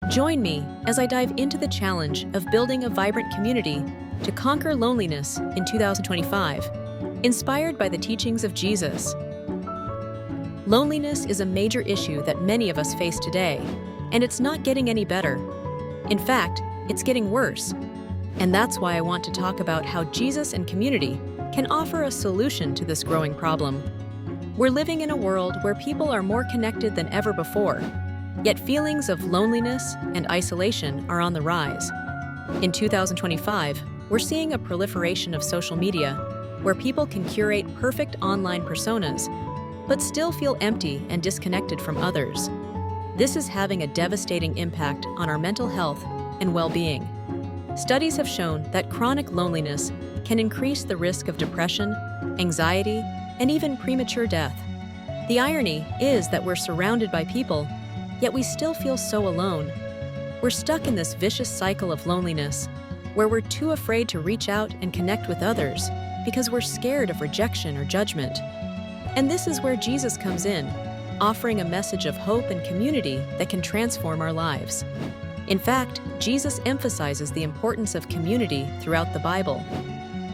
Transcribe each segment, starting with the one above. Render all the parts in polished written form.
Join me as I dive into the challenge of building a vibrant community to conquer loneliness in 2025, inspired by the teachings of Jesus. Loneliness is a major issue that many of us face today, and it's not getting any better. In fact, it's getting worse. And that's why I want to talk about how Jesus and community can offer a solution to this growing problem. We're living in a world where people are more connected than ever before, yet feelings of loneliness and isolation are on the rise. In 2025, we're seeing a proliferation of social media where people can curate perfect online personas, but still feel empty and disconnected from others. This is having a devastating impact on our mental health and well-being. Studies have shown that chronic loneliness can increase the risk of depression, anxiety, and even premature death. The irony is that we're surrounded by people, yet we still feel so alone. We're stuck in this vicious cycle of loneliness, where we're too afraid to reach out and connect with others because we're scared of rejection or judgment. And this is where Jesus comes in, offering a message of hope and community that can transform our lives. In fact, Jesus emphasizes the importance of community throughout the Bible.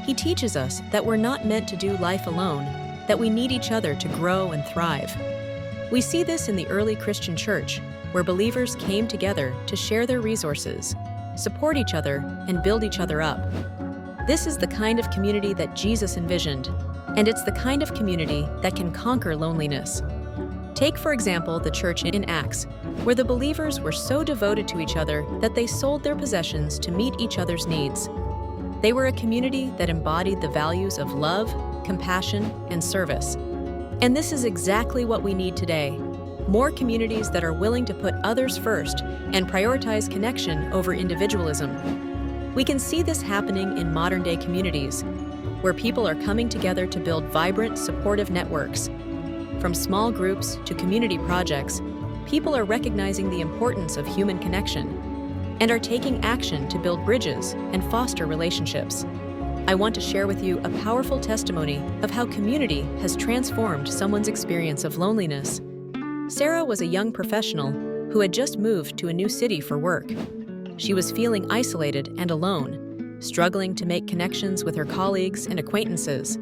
He teaches us that we're not meant to do life alone, that we need each other to grow and thrive. We see this in the early Christian church, where believers came together to share their resources, support each other, and build each other up. This is the kind of community that Jesus envisioned, and it's the kind of community that can conquer loneliness. Take, for example, the church in Acts, where the believers were so devoted to each other that they sold their possessions to meet each other's needs. They were a community that embodied the values of love, compassion, and service. And this is exactly what we need today: more communities that are willing to put others first and prioritize connection over individualism. We can see this happening in modern-day communities, where people are coming together to build vibrant, supportive networks. From small groups to community projects, people are recognizing the importance of human connection and are taking action to build bridges and foster relationships. I want to share with you a powerful testimony of how community has transformed someone's experience of loneliness. Sarah was a young professional who had just moved to a new city for work. She was feeling isolated and alone, struggling to make connections with her colleagues and acquaintances.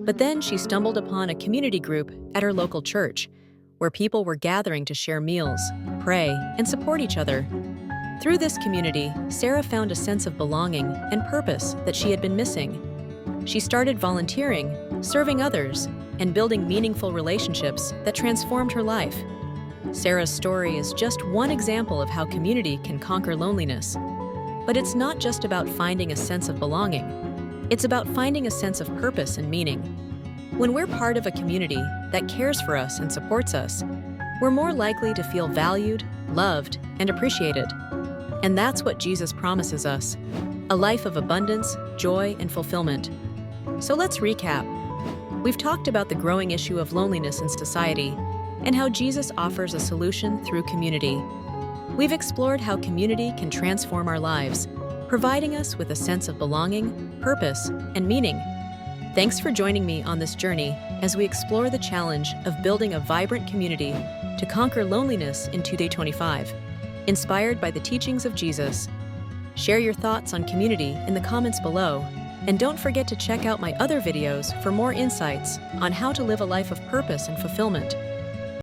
But then she stumbled upon a community group at her local church, where people were gathering to share meals, pray, and support each other. Through this community, Sarah found a sense of belonging and purpose that she had been missing. She started volunteering, serving others, and building meaningful relationships that transformed her life. Sarah's story is just one example of how community can conquer loneliness. But it's not just about finding a sense of belonging. It's about finding a sense of purpose and meaning. When we're part of a community that cares for us and supports us, we're more likely to feel valued, loved, and appreciated. And that's what Jesus promises us: a life of abundance, joy, and fulfillment. So let's recap. We've talked about the growing issue of loneliness in society and how Jesus offers a solution through community. We've explored how community can transform our lives, providing us with a sense of belonging, purpose, and meaning. Thanks for joining me on this journey as we explore the challenge of building a vibrant community to conquer loneliness in 2025, inspired by the teachings of Jesus. Share your thoughts on community in the comments below, and don't forget to check out my other videos for more insights on how to live a life of purpose and fulfillment.